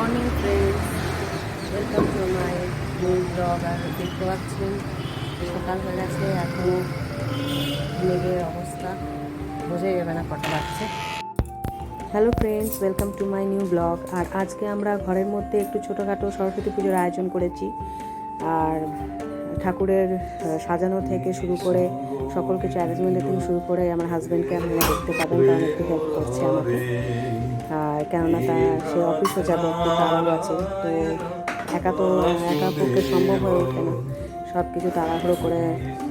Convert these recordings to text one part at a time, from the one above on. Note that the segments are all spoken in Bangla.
Morning friends, welcome to my new blog. আর দেখতে পাচ্ছেন সকাল হয়ে গেছে, এখনও মেঘের অবস্থা বোঝাই যাবে না কটা বাজছে। Hello friends, welcome to my new blog. আর আজকে আমরা ঘরের মধ্যে একটু ছোটোখাটো সরস্বতী পুজোর আয়োজন করেছি। আর ঠাকুরের সাজানো থেকে শুরু করে সকল কিছু অ্যারেঞ্জমেন্টের থেকে শুরু করে আমার হাজব্যান্ডকে আপনারা দেখতে পাবেন, কারণ একটু হেল্প করছে আমাকে। আর কেননা সে অফিসে যাবে, একটু তাড়াহুড়ো আছে, তো একা পক্ষে সম্ভব হয়ে ওঠে না সব কিছু তাড়াহুড়ো করে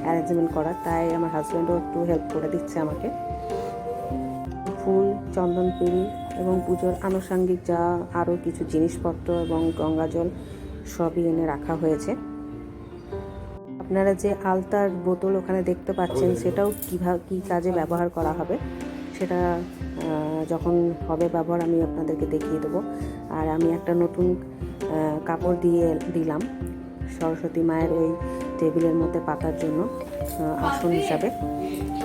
অ্যারেঞ্জমেন্ট করা। তাই আমার হাজব্যান্ডও একটু হেল্প করে দিচ্ছে আমাকে। ফুল, চন্দন পিঁড়ি এবং পুজোর আনুষঙ্গিক যা আরও কিছু জিনিসপত্র এবং গঙ্গা জল সবই এনে রাখা হয়েছে। আপনারা যে আলতার বোতল ওখানে দেখতে পাচ্ছেন, সেটাও কী কাজে ব্যবহার করা হবে সেটা যখন হবে ব্যবহার আমি আপনাদেরকে দেখিয়ে দেবো। আর আমি একটা নতুন কাপড় দিলাম সরস্বতী মায়ের ওই টেবিলের মধ্যে পাতার জন্য আসন হিসাবে।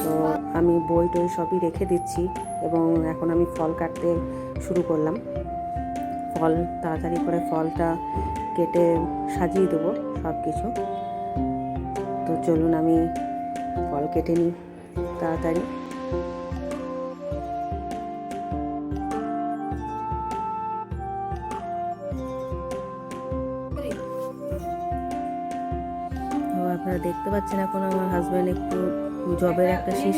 তো আমি বই টই সবই রেখে দিচ্ছি এবং এখন আমি ফল কাটতে শুরু করলাম। ফল তাড়াতাড়ি করে ফলটা কেটে সাজিয়ে দেবো সব কিছু। তো চলুন আমি ফল কেটে নিই তাড়াতাড়ি। তো আপনারা দেখতে পাচ্ছেন এখন আমার হাজব্যান্ড একটু জবের একটা শীষ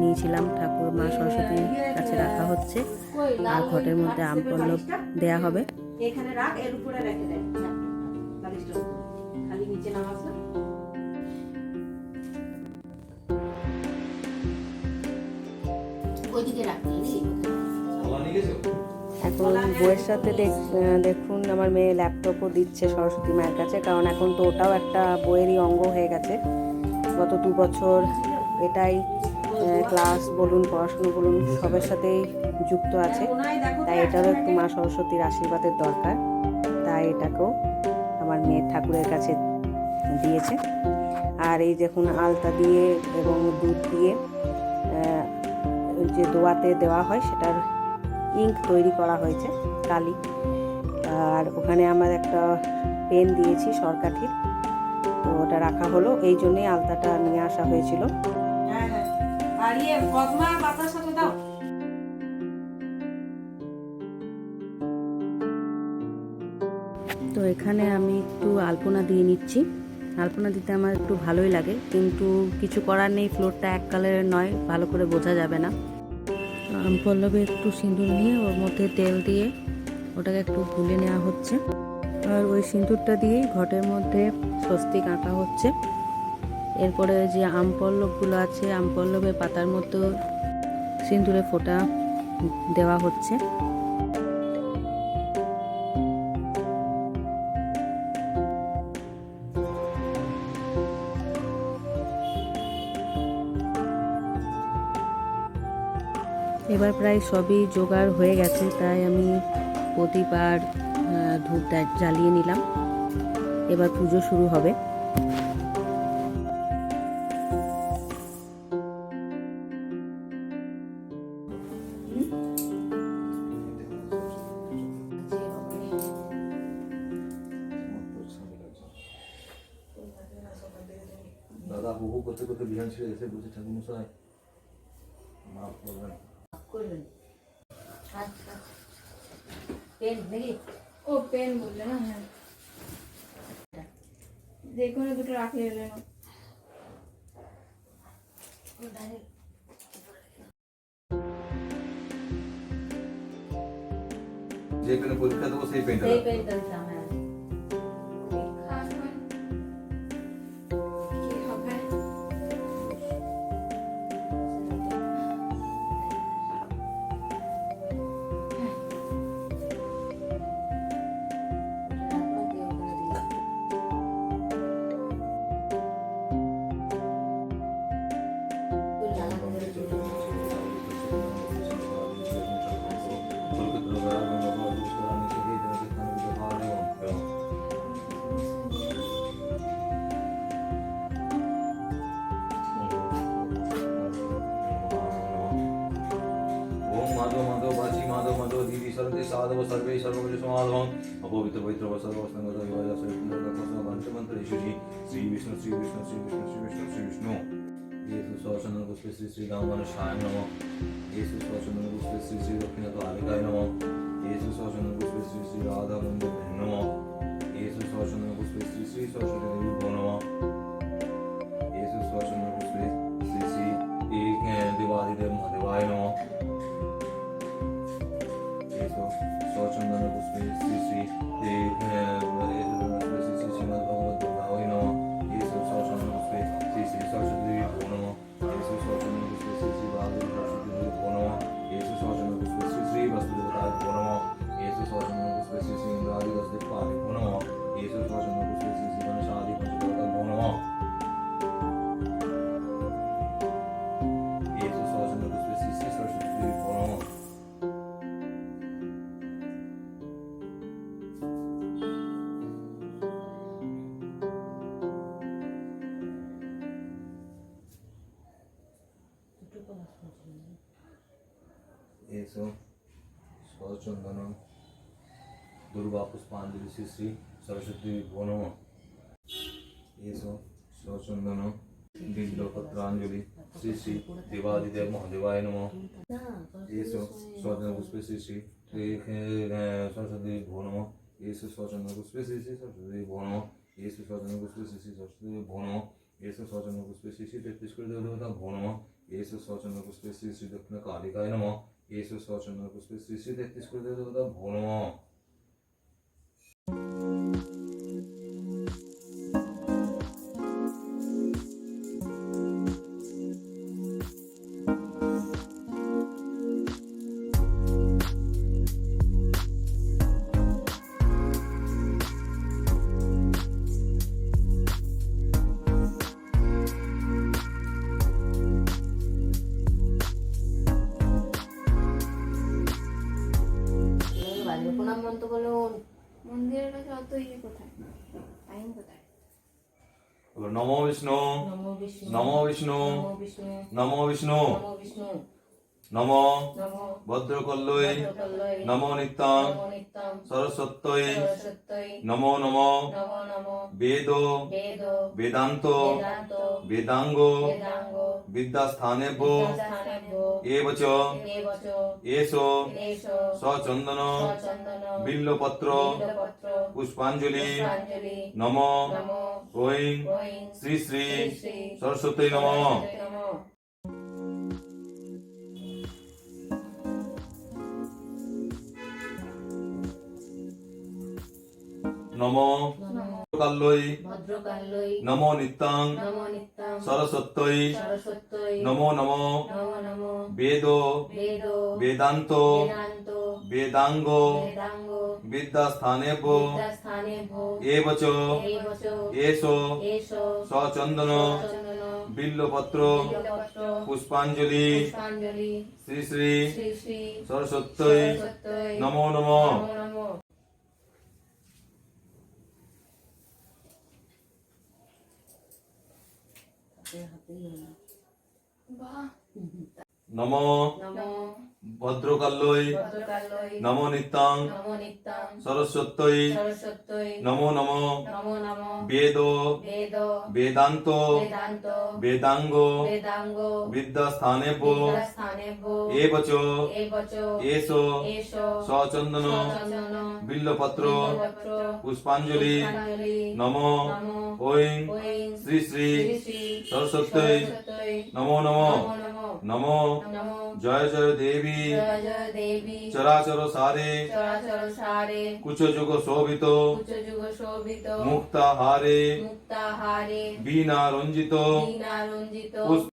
নিয়েছিলাম, ঠাকুর মা সরস্বতীর কাছে রাখা হচ্ছে। আর ঘটের মধ্যে আম পল্লব দেয়া হবে। এখানে রাখ, এর উপরে রেখে দেন, খালি নিচে নামাস না। এখন বইয়ের সাথে দেখুন আমার মেয়ে ল্যাপটপও দিচ্ছে সরস্বতী মায়ের কাছে, কারণ এখন তো ওটাও একটা বইয়েরই অঙ্গ হয়ে গেছে। গত 2 বছর এটাই ক্লাস বলুন, পড়াশুনো বলুন, সবের সাথেই যুক্ত আছে। তাই এটারও একটু মা সরস্বতীর আশীর্বাদের দরকার। তাই এটাকেও আমার মেয়ে ঠাকুরের কাছে দিয়েছে। আর এই দেখুন আলতা দিয়ে এবং দুধ দিয়ে যে দোয়াতে দেওয়া হয় সেটার ইঙ্ক তৈরি করা হয়েছে, কালি। আর ওখানে আমার একটা পেন দিয়েছি সরকাঠির, তো ওটা রাখা হলো। এই জন্যই আলতাটা নিয়ে আসা হয়েছিল। তো এখানে আমি একটু আলপনা দিয়ে নিচ্ছি। আলপনা দিতে আমার একটু ভালোই লাগে, কিন্তু কিছু করার নেই, ফ্লোরটা এক কালারের নয়, ভালো করে বোঝা যাবে না। পল্লবে একটু সিঁদুর নিয়ে ওর মধ্যে তেল দিয়ে ওটাকে একটু গুলে নেওয়া হচ্ছে। আর ওই সিঁদুরটা দিয়েই ঘটের মধ্যে স্বস্তিক আঁকা হচ্ছে। এরপরে যে আম পল্লবগুলো আছে, আম পল্লবের পাতার মতো সিঁদুরে ফোঁটা দেওয়া হচ্ছে। এবার প্রায় সবই জোগাড় হয়ে গেছে, তাই আমি প্রদীপ আর ধূপ জ্বালিয়ে নিলাম। এবার পুজো শুরু হবে। দাদা বহু করতে করতে বিহান ছেড়ে এসে বলছে ঠাকুর মশাই মাফ করবেন। আচ্ছা, পেন নাকি? ও পেন বললে না? হ্যাঁ, দেখুন দুটো রাখি এলে না। যে পেনে পরীক্ষা দেবো সেই পেনটা দিতাম। হ্যাঁ, মাধব মাধব বাছি মাধব মাধব দিদি सरति साधव सर्वे सर्वकुल समाधवं अपवित्र पवित्र सर्वस्तंगत विवाह मंत्र मंत्र श्री विष्णु श्री विष्णु श्री विष्णु श्री विष्णु श्री विष्णु येसु स्वचंदन पुष्पे श्री श्री राम शाय नमः येसु स्वचंदन पुष्पे श्री श्री दक्षिण कालिकाय नमः येसु स्वचंदन पुष्पे श्री श्री राधा कुंज नमः येसु स्वचंदन पुष्पे श्री श्री सरस्वती देवी नमः येसु स्वचंदन पुष्पे श्री श्री एक देवादिदेव महादेवाय नमः येसु स्वचंदन पुष्पे श्री श्री एक श्री श्री श्रीमद् भगवत गीताय नमः येसु स्वचंदन पुष्पे श्री श्री सरस्वती देवी नमः येसु स्वचंदन पुष्पे श्री श्री वाग्देवी सरस्वती देवी नमः येसु स्वचंदन पुष्पे श्री श्री वसुदेवताय नमः येसु स्वचंदन पुष्पे श्री श्री इंद्रादि वसुदेवाय नमः येसु स्वचंदन पुष्पे श्री श्री गणेशादि पंचदेवताय नमः येसु स्वचंदन पुष्पे श्री श्री सरस्वती देवी नमः येसु स्वचंदनम दुर्वा पुष्पांजलि श्री श्री सरस्वती भो नमः येसु स्वचंदनम बिल्वपत्रांजलि श्री श्री देवादिदेव महादेवाय नमः येसु स्वचंदन पुष्पे श्री श्री सरस्वती भो नमः येसु स्वचंदन पुष्पे श्री श्री सरस्वती भो नमः येसु स्वचंदन पुष्पे श्री श्री सरस्वती भो नमः येसु स्वचंदन पुष्पे श्री श्री 33 कोटि देवता भो नमः येसु स्वचंदन पुष्पे श्री श्री दक्षिण कालिकाय नमः येसु स्वचंदन पुष्पे श्री श्री 33 कोटि देवता भो नमः প্রণাম মন্ত্র বলুন। মন্দিরের কাছে অত ইয়ে কোথায়, টাইম কোথায়? नमो विष्णु নমো বিষ্ণু नमो विष्णु নমো বিষ্ণু नमो विष्णु নমো বিষ্ণু नमो নমো भद्रकल्लय ভদ্রকল্লয় नमो नित्यं নমো নিত্যং सरस्वत्यै সরস্বত্যৈ नमो नमो নমো নমো वेदो বেদ वेदान्तो বেদান্ত वेदांगो বেদাঙ্গ विद्यास्थानेभ्यो বিদ্যাস্থানেভ্য एव च দেবচ एषो এষ सचन्दन সচন্দন बिल्वपत्र বিল্বপত্র पुष्पाञ्जलि পুষ্পাঞ্জলি नमो নমো ओं ঐং श्री श्री শ্রী सरस्वती नमः সরস্বতী নমঃ। नमो নমো काल्लय ভদ্রকাল্যৈ नमो नित्यं নমো নিত্যং सरस्वत्यै সরস্বত্যৈ नमो नमो নমো নমো वेदो বেদ वेदान्तो বেদান্ত वेदांगो বেদাঙ্গ विद्यास्थानेभ्यो বিদ্যাস্থানেভ্য एव च দেবচ एषो এষ सचन्दन সচন্দন बिल्वपत्र বিল্বপত্র पुष्पाञ्जलि পুষ্পাঞ্জলি श्री श्री শ্রী শ্রী सरस्वत्यै সরস্বত্যৈ नमो नमः নমো নমো। বাহ, नमो নমো भद्रकाल्लय ভদ্রকাল্যৈ नमो नित्यं নমো নিত্যং सरस्वत्यै সরস্বত্যৈ नमो नमो নমো নমো वेदो বেদ वेदान्तो বেদান্ত वेदांगो বেদাঙ্গ विद्यास्थानेभ्यो বিদ্যাস্থানেভ্য एव च এবচ एषो এষ सचन्दन সচন্দন बिल्वपत्र বিল্বপত্র पुष्पाञ्जलि পুষ্পাঞ্জলি नमो নমো ओं ঐং श्री श्री শ্রী শ্রী सरस्वत्यै সরস্বত্যৈ नमो नमो নমো নমো नमो নমো। जय जय देवी জয় জয় দেবী चराचर सारे চরাচর সারে कुछ जुग शोभित উচ্চ যুগ শোভিত मुक्ताहारे মুক্তাহারে बीना रंजित দীনা রঞ্জিত पुष्प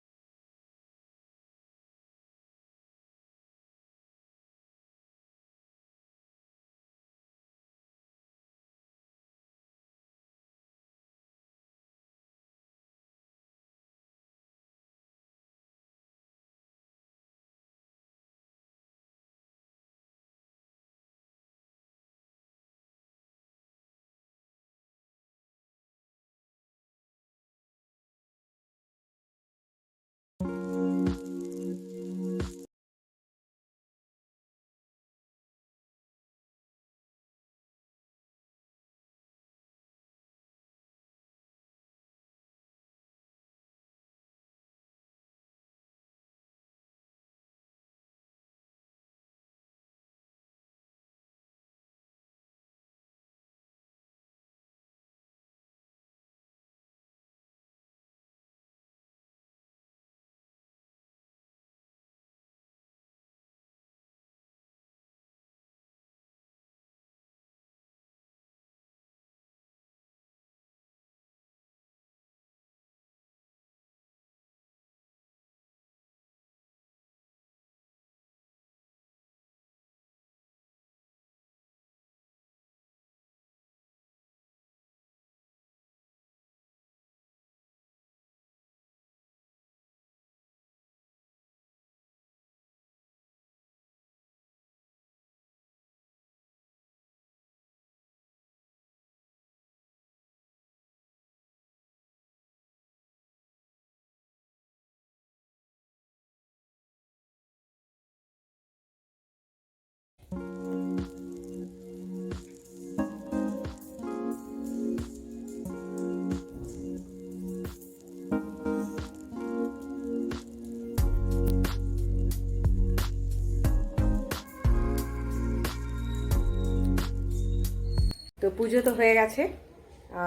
তো পুজো তো হয়ে গেছে,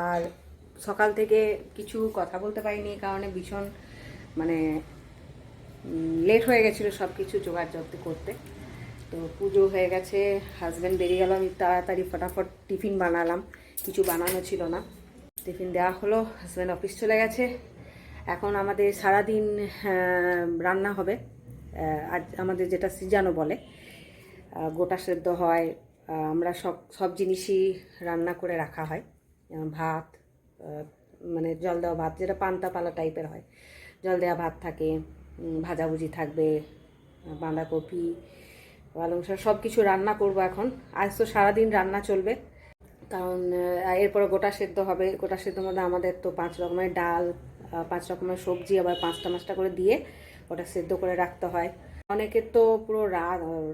আর সকাল থেকে কিছু কথা বলতে পারিনি, এই কারণে ভীষণ মানে লেট হয়ে গেছিলো সব কিছু জোগাড় জব্দ করতে। তো পুজো হয়ে গেছে, হাজব্যান্ড বেরিয়ে গেল, আমি তাড়াতাড়ি ফটাফট টিফিন বানালাম, কিছু বানানো ছিল না, টিফিন দেওয়া হলো, হাজব্যান্ড অফিস চলে গেছে। এখন আমাদের সারাদিন রান্না হবে, আজ আমাদের যেটা সিজানো বলে, গোটা সেদ্ধ হয়, আমরা সব জিনিসই রান্না করে রাখা হয়, ভাত মানে জল দেওয়া ভাত, যেটা পান্তা পালা টাইপের হয়, জল দেওয়া ভাত থাকে, ভাজাভুজি থাকবে, বাঁধাকপি, পালং শাক, সব কিছু রান্না করবো এখন। আজ তো সারাদিন রান্না চলবে, কারণ এরপরে গোটা সেদ্ধ হবে। গোটা সেদ্ধর মধ্যে আমাদের তো 5 রকমের ডাল, 5 রকমের সবজি, আবার 5টা করে দিয়ে ওটা সেদ্ধ করে রাখতে হয়। অনেকের তো পুরো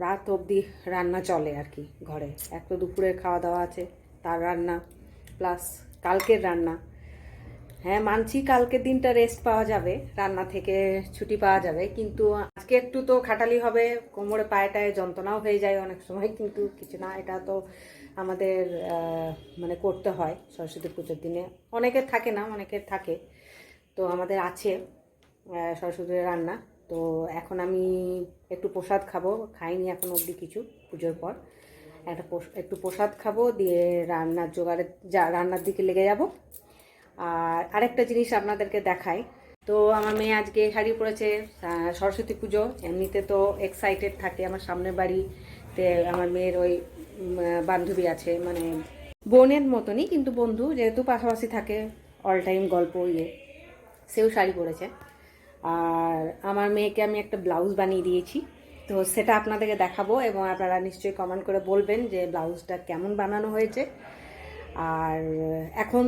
রাত অবধি রান্না চলে আর কি ঘরে, এক তো দুপুরের খাওয়া দাওয়া আছে, তার রান্না প্লাস কালকের রান্না। হ্যাঁ মানছি কালকের দিনটা রেস্ট পাওয়া যাবে, রান্না থেকে ছুটি পাওয়া যাবে, কিন্তু আজকে একটু তো খাটালি হবে, কোমরে পায়েটায় যন্ত্রণাও হয়ে যায় অনেক সময়, কিন্তু কিছু না, এটা তো আমাদের মানে করতে হয় সরস্বতী পুজোর দিনে। অনেকের থাকে না, অনেকের থাকে, তো আমাদের আছে সরস্বতীর রান্না। তো এখন আমি একটু প্রসাদ খাবো, খাইনি এখন অবধি কিছু, পুজোর পর একটু প্রসাদ খাবো, দিয়ে রান্নার দিকে লেগে যাব। আর আরেকটা জিনিস আপনাদেরকে দেখাই, তো আমার মেয়ে আজকে শাড়ি পরেছে, সরস্বতী পুজো, এমনিতে তো এক্সাইটেড থাকে। আমার সামনের বাড়িতে আমার মেয়ের ওই বান্ধবী আছে, মানে বোনের মতনই কিন্তু বন্ধু, যেহেতু পাশাপাশি থাকে, অল টাইম গল্প, সেও শাড়ি পরেছে। আর আমার মেয়েকে আমি একটা ব্লাউজ বানিয়ে দিয়েছি, তো সেটা আপনাদেরকে দেখাবো, এবং আপনারা নিশ্চয়ই কমেন্ট করে বলবেন যে ব্লাউজটা কেমন বানানো হয়েছে। আর এখন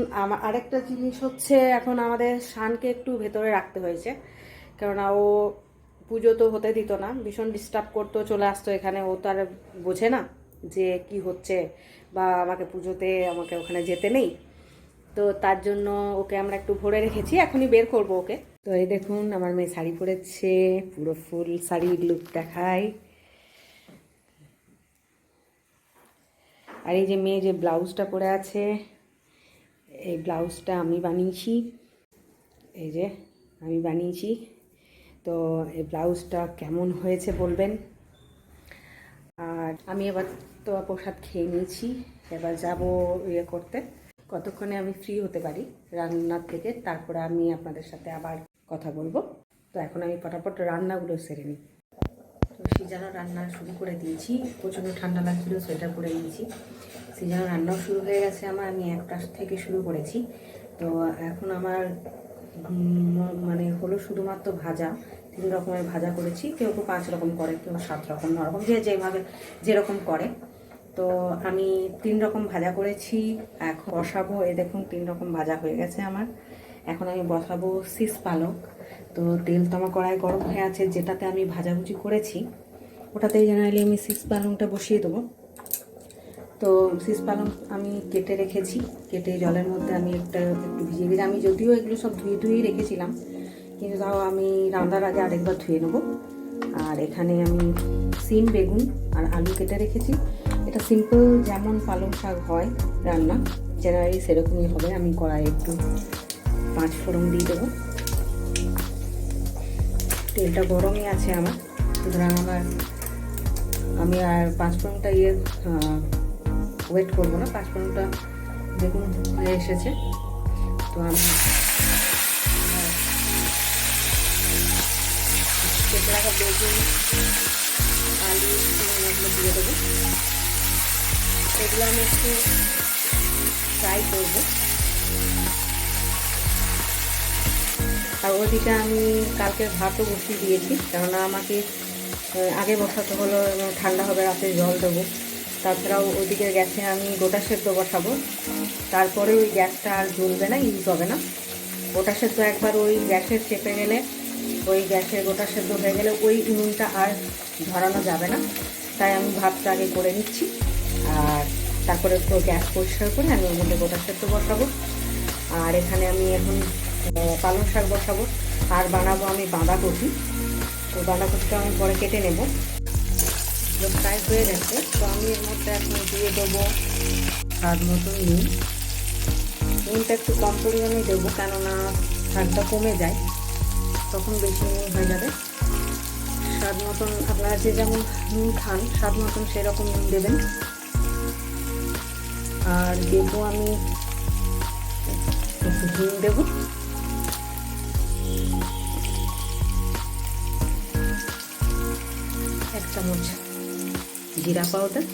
আরেকটা জিনিস হচ্ছে, এখন আমাদের শানকে একটু ভেতরে রাখতে হয়েছে, কেননা ও পুজো তো হতে দিত না, ভীষণ ডিস্টার্ব করতো, চলে আসতো এখানে, ও তো আর বোঝে না যে কি হচ্ছে, বা আমাকে ওখানে যেতে নেই। তো তার জন্য ওকে আমরা একটু ভরে রেখেছি, এখনই বের করবো ওকে। তো এই দেখুন আমার মেয়ে শাড়ি পরেছে, পুরো ফুল শাড়ি লুক দেখায়। আর এই যে মেয়ে যে ব্লাউজটা পরে আছে, এই ব্লাউজটা আমি বানিয়েছি, এই যে আমি বানিয়েছি। তো এই ব্লাউজটা কেমন হয়েছে বলবেন। আর আমি এবার তো প্রসাদ খেয়ে নিয়েছি, এবার যাব করতে, কতক্ষণে আমি ফ্রি হতে পারি রান্নার থেকে, তারপরে আমি আপনাদের সাথে আবার কথা বলবো। তো এখন আমি ফটাফট রান্নাগুলো সেরে নিই। তো সিজানো রান্না শুরু করে দিয়েছি, প্রচণ্ড ঠান্ডা লাগছিল, সোয়েটার পরে নিয়েছি। সিজানো রান্নাও শুরু হয়ে গেছে আমার, আমি 1টা থেকে শুরু করেছি। তো এখন আমার মানে হলো শুধুমাত্র ভাজা, 3 রকমের ভাজা করেছি, কেউ 5 রকম করে, কেউ 7 রকম, 9 রকম, যেভাবে যেরকম করে। তো আমি 3 রকম ভাজা করেছি, এখন বসাবো। এই দেখুন 3 রকম ভাজা হয়ে গেছে আমার, এখন আমি বসাবো শীষ পালক। তো তেল তো আমার কড়াই গরম হয়ে আছে, যেটাতে আমি ভাজাভুজি করেছি ওটাতেই জেনারেলি আমি শীষ পালংটা বসিয়ে দেবো। তো শীষ পালং আমি কেটে রেখেছি, কেটে জলের মধ্যে আমি একটু ভিজিয়ে দিই। আমি যদিও এগুলো সব ধুয়েই রেখেছিলাম, কিন্তু তাও আমি রান্নার আগে আরেকবার ধুয়ে নেবো। আর এখানে আমি সিম, বেগুন আর আলু কেটে রেখেছি। এটা সিম্পল যেমন পালং শাক হয় রান্না, জেনারেলি সেরকমই হবে। আমি কড়াইয়ে একটু 5 ফোড়ন দিয়ে দেবো, তেলটা গরমই আছে আমার, সুতরাং আমি আর 5 ফোড়নটা ওয়েট করবো না, 5 ফোড়নটা দেখুন হয়ে এসেছে। তো আমি কেটে রাখা বেগুন, আলু, এগুলো দিয়ে দেবো। এগুলো আমি একটু ফ্রাই করবো। আর ওদিকে আমি কালকের ভাতও বসিয়ে দিয়েছি, কেননা আমাকে আগে বসাতে হলো, ঠান্ডা হবে, রাতে জল দেবো। তাছাড়াও ওইদিকে গ্যাসে আমি গোটা সেদ্ধ বসাবো, তারপরে ওই গ্যাসটা আর জ্বলবে না, ইউজ হবে না। গোটা সেদ্ধ একবার ওই গ্যাসের চেপে গেলে, ওই গ্যাসের গোটা সেদ্ধ হয়ে গেলে ওই উনুনটা আর ধরানো যাবে না। তাই আমি ভাতটা আগে করে নিচ্ছি, আর তারপরে তো গ্যাস পরিষ্কার করে আমি ওর মধ্যে গোটা সেদ্ধ বসাবো। আর এখানে আমি এখন পালং শাক বসাবো, আর বানাবো আমি বাঁধাকপি। তো বাঁধাকপিটা আমি পরে কেটে নেব। ফ্রাই হয়ে গেছে, তো আমি এর মধ্যে এখন দিয়ে দেবো স্বাদ মতন নুন, নুনটা একটু কম পরিমাণেই দেবো, কেননা স্বাদটা কমে যায়, তখন বেশি নুন হয়ে যাবে। স্বাদ মতন আপনারা যে যেমন নুন খান স্বাদ মতন সেরকম নুন দেবেন। আর দেবো আমি একটু হিং দেবো, এক চামচ জিরা পাউডার,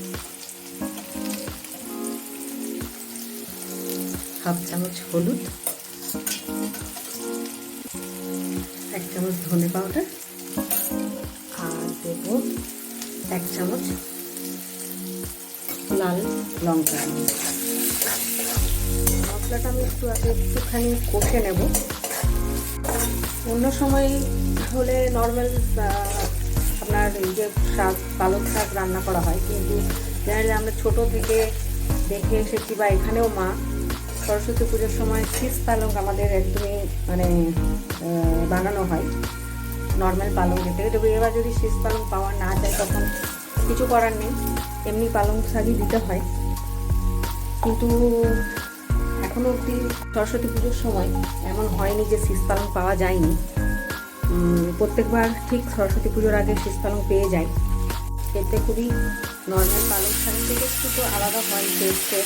হাফ চামচ হলুদ, এক চামচ ধনে পাউডার, আর দেব এক চামচ লাল লঙ্কা। মশলাটা আমি একটুখানি কষে নেব। অন্য সময় হলে নর্মাল আপনার এই যে শাক, পালং শাক রান্না করা হয়, কিন্তু জেনারেলি আমরা ছোটো থেকে দেখে এসেছি, বা এখানেও মা সরস্বতী পুজোর সময় শীষ পালং আমাদের একদমই মানে বানানো হয় নর্মাল পালংয়ের থেকে। তবে এবার যদি শীষ পালং পাওয়া না যায় তখন কিছু করার নেই, এমনি পালং শাকই দিতে হয়। কিন্তু এখনও অবধি সরস্বতী পুজোর সময় এমন হয়নি যে শীষ পালং পাওয়া যায়নি। প্রত্যেকবার ঠিক সরস্বতী পুজোর আগে শীষ পালং পেয়ে যাই। খেতে খুবই নর্মাল পালং শাক থেকে একটু তো আলাদা হয়, টেস্টে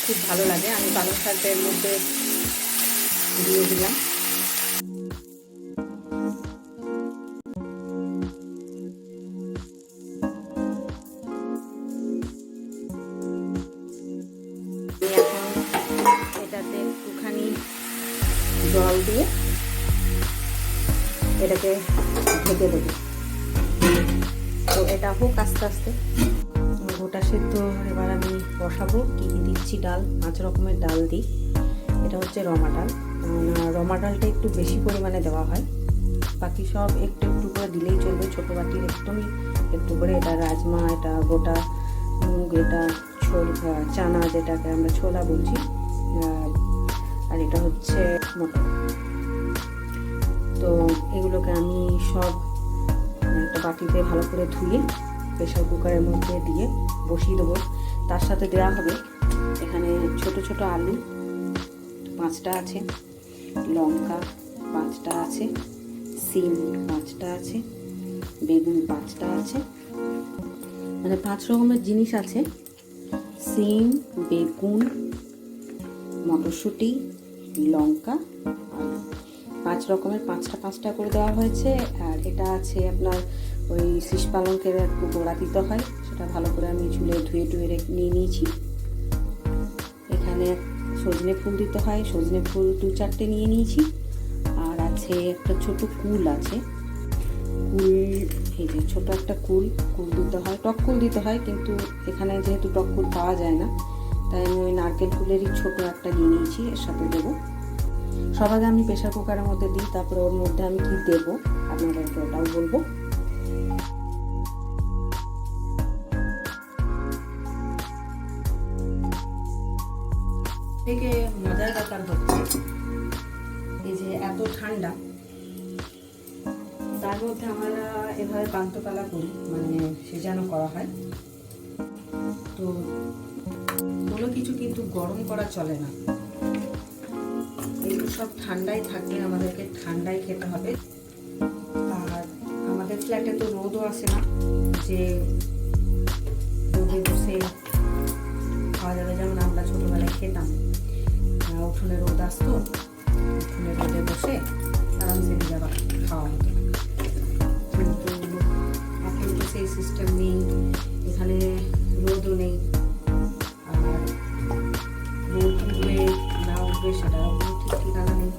খুব ভালো লাগে। আমি পালং শাকের মধ্যে দিয়ে দিলাম এটাতে একটুখানি জল দিয়ে এটাকে ঢেকে দেবো। তো এটা হোক আস্তে আস্তে। গোটা সেদ্ধ এবার আমি বসাবো। কী কী দিচ্ছি, ডাল 5 রকমের ডাল দিই। এটা হচ্ছে রমা ডাল। রমা ডালটা একটু বেশি পরিমাণে দেওয়া হয়, বাকি সব একটু একটু করে দিলেই চলবে, ছোটো বাটির একটু করে। এটা রাজমা, এটা গোটা মুগ, এটা চানা যেটাকে আমরা ছোলা বলছি, আর এটা হচ্ছে মটর। তো এগুলোকে আমি সব একটা বাটিতে ভালো করে ধুয়ে প্রেশার কুকারের মধ্যে দিয়ে বসিয়ে দেবো। তার সাথে দেওয়া হবে এখানে ছোট ছোট আলু 5টা আছে, লঙ্কা 5টা আছে, সিম 5টা আছে, বেগুন 5টা আছে, মানে 5 রকমের জিনিস আছে। সিম, বেগুন, মটরশুঁটি, লঙ্কা, আলু 5 রকমের 5টা করে দেওয়া হয়েছে। আর এটা আছে আপনার ওই শীষ পালংয়ের একটু গোড়া দিতে হয়, সেটা ভালো করে আমি চুলে ধুয়ে নিয়ে নিয়েছি। এখানে সজনে ফুল দিতে হয়, সজনে ফুল 2-4টে নিয়ে নিয়েছি। আর আছে একটা ছোট কুল আছে, কুল এই যে ছোট একটা কুল দিতে হয়, টক কুল দিতে হয়, কিন্তু এখানে যেহেতু টক কুল পাওয়া যায় না, তাই আমি ওই নারকেল কুলেরই ছোট একটা নিয়ে নিয়েছি, এর সাথে দেবো। সব আগে আমি প্রেশার কুকারের মধ্যে দিই, তারপরে ওর মধ্যে আমি কি দেবো আপনাদেরকে ওটাও বলবো। থেকে মজার ব্যাপার হচ্ছে এই যে এত ঠান্ডা, তার মধ্যে আমরা এভাবে পান্তুকালা করি, মানে সেজানো করা হয়। তো কোনো কিছু কিন্তু গরম করা চলে না, এগুলো সব ঠান্ডাই থাকবে, আমাদেরকে ঠান্ডাই খেতে হবে। আর আমাদের ফ্ল্যাটে তো রোদও আসে না যে রোদে বসে খাওয়া যাবে, যেমন আমরা ছোটোবেলায় খেতাম, উঠোনে রোদ আসতো, উঠোনে রোদে বসে আরামসে যাবা খাওয়া হতো। কিন্তু এখন তো সেই সিস্টেম নেই, এখানে রোদও নেই, আর রোদ উঠবে না উঠবে সেটা ঠিক ঠিকানা নেই।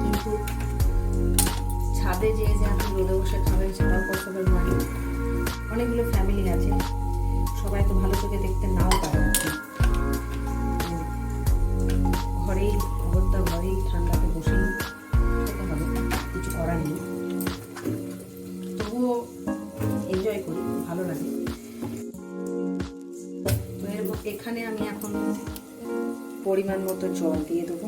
কিন্তু ছাদে যে আপনি রোদে বসে খাবেন সেটাও পসিবল নয়। অনেকগুলো ফ্যামিলি আছে, সবাই তো ভালো চোখে দেখতে নাও পারে, ঘরেই অবস্থা, ঘরেই ঠান্ডাতে বসেই খেতে হবে, কিছু করার নেই। তবুও এনজয় করি, ভালো লাগে। তো এখানে আমি এখন পরিমাণ মতো জল দিয়ে দেবো,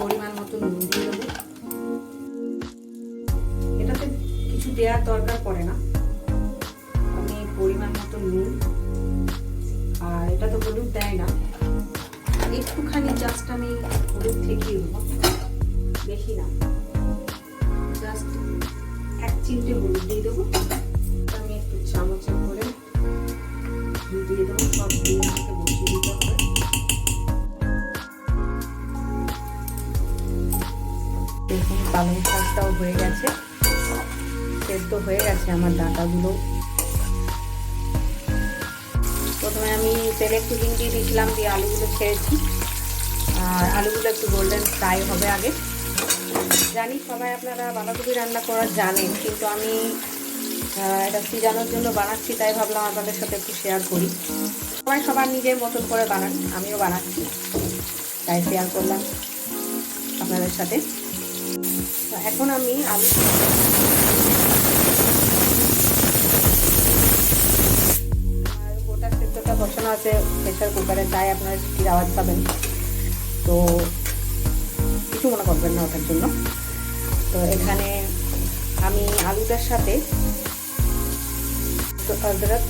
পরিমাণ মতো নুন দিয়ে দেবো। এটাতে কিছু দেওয়ার দরকার পড়ে না। আমি পরিমাণ মতো নুন, আর এটা তো হলুদ দেয় না, একটুখানি জাস্ট আমি হলুদ ঠেকিয়ে দেবো, বেশি না, জাস্ট 1 চিমটে হলুদ দিয়ে দেবো। আমি একটু চামচে করে দিয়ে দেবো, সব দিয়ে আমাকে বসিয়ে দিতে হবে। দেখুন পালং শাকটাও হয়ে গেছে, সেদ্ধ হয়ে গেছে আমার ডাঁটাগুলো। প্রথমে আমি তেলে একটু হিং দিয়ে দিয়েছিলাম, দিয়ে আলুগুলো ছেড়েছি, আর আলুগুলো একটু গোল্ডেন ফ্রাই হবে আগে। জানি সবাই আপনারা বাঁধাকপি রান্না করা জানেন, কিন্তু আমি এটা সিজানোর জন্য বানাচ্ছি, তাই ভাবলাম আপনাদের সাথে একটু শেয়ার করি। সবাই সবার নিজের মতন করে বানান, আমিও বানাচ্ছি, তাই শেয়ার করলাম আপনাদের সাথে। তো এখন আমি আলু গোটা সেদ্ধটা বসানো আছে প্রেসার কুকারে, তাই আপনারা সিটির আওয়াজ পাবেন, তো কিছু মনে করবেন না ওটার জন্য। তো এখানে আমি আলুটার সাথে অদরক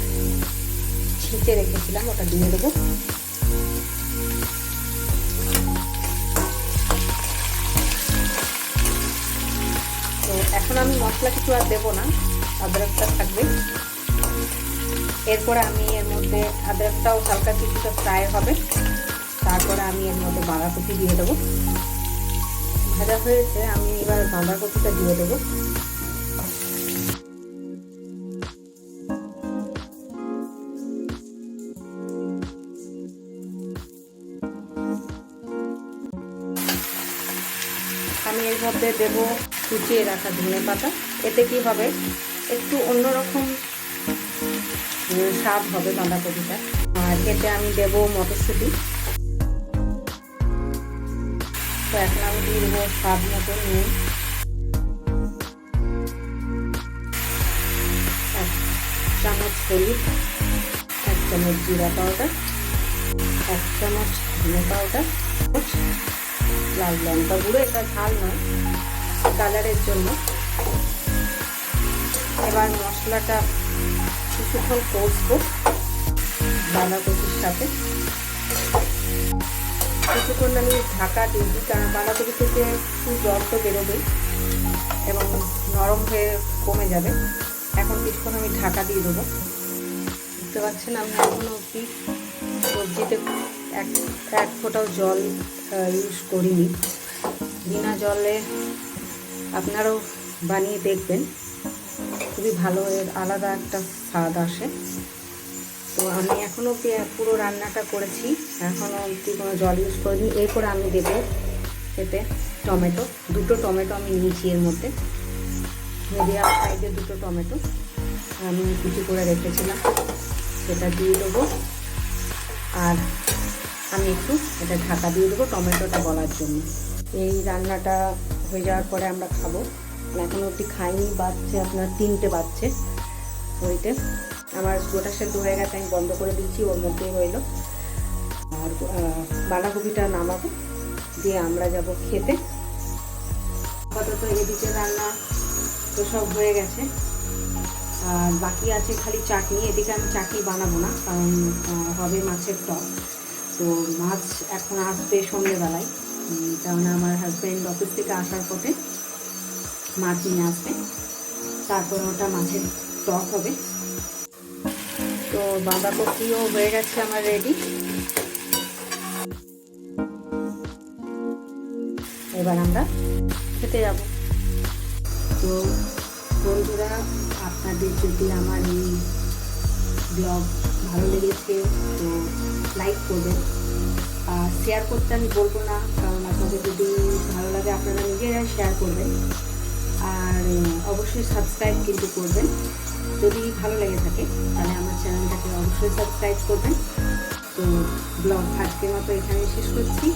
ছিঁচে রেখেছিলাম, ওটা দিয়ে দেবো। তো এখন আমি মশলা কিছু আর দেবো না, আদরকটা থাকবে। এরপরে আমি এর মধ্যে আদরকটাও হালকা কিছুটা ফ্রাই হবে, তারপরে আমি এর মধ্যে বাঁধাকপি দিয়ে দেবো। ভাজা হয়েছে, আমি এবার বাঁধাকপিটা দিয়ে দেবো। আমি এর মধ্যে দেবো কুচিয়ে রাখা ধনেপাতা। এতে কি হবে, একটু অন্যরকম স্বাদ হবে বাঁধাকপিটা। আর এতে আমি দেবো মটরশুঁটি। তো এখন আমি দিয়ে দেবো স্বাদ মতো নুন, 1 চামচ হলুদ, 1 চামচ জিরা পাউডার, 1 চামচ ধনে পাউডার, লাল লঙ্কা গুঁড়ো, এটা ঝাল নয়, কালারের জন্য। এবার মশলাটা কিছুক্ষণ কষবো বাঁধাকপির সাথে। কিছুক্ষণ আমি ঢাকা দিই, কারণ বাঁধাকপি থেকে একটু জল তো বেরোবেই এবং নরম হয়ে কমে যাবে। এখন কিছুক্ষণ আমি ঢাকা দিয়ে দেবো। বুঝতে পারছেন, আমি এখনও অবধি সবজিতে এক ফোঁটাও জল ইউজ করিনি। বিনা জলে আপনারাও বানিয়ে দেখবেন, খুবই ভালো, এর আলাদা একটা স্বাদ আসে। তো আমি এখনও অবধি পুরো রান্নাটা করেছি, এখনও অবধি কোনো জল ইউজ করিনি। এরপরে আমি দেবো এতে টমেটো, 2টো টমেটো আমি নিয়েছি এর মধ্যে, মিডিয়াম সাইজের 2টো টমেটো আমি কুচি করে রেখেছিলাম, সেটা দিয়ে দেবো। আর আমি একটু এটা ঢাকা দিয়ে দেবো টমেটোটা গলার জন্য। এই রান্নাটা হয়ে যাওয়ার পরে আমরা খাবো। এখন অবধি খাইনি, বাজছে আপনার 3টে বাজছে। ওইতে আমার গোটা সেদ্ধ হয়ে গেছে, আমি বন্ধ করে দিচ্ছি, ওর মধ্যেই রইল। আর বাঁধাকপিটা নামাবো, দিয়ে আমরা যাব খেতে। আপাতত এদিকে রান্না তো সব হয়ে গেছে, আর বাকি আছে খালি চাটনি। এদিকে আমি চাটনি বানাবো না, কারণ হবে মাছের টক। তো মাছ এখন আসবে সন্ধ্যেবেলায়, কারণ আমার হাজব্যান্ড অফিস থেকে আসার পথে মাছ নিয়ে আসবে, তারপর ওটা মাছের টক হবে। তো বাঁধাকপিও হয়ে গেছে আমার রেডি। এবার আমরা খেতে যাব। তো বন্ধুরা, আপনাদের যদি আমার এই ব্লগ ভালো লেগেছে তো লাইক করবেন, আর শেয়ার করতে আমি বলবো না, কারণ আপনাদের যদি ভালো লাগে আপনারা নিজেরাই শেয়ার করবেন। আর অবশ্যই সাবস্ক্রাইব কিন্তু করবেন, যদি ভালো লেগে থাকে তাহলে আমার চ্যানেলটাকে অবশ্যই সাবস্ক্রাইব করবেন। তো ব্লগ আজকের মতো এখানে শেষ করছি।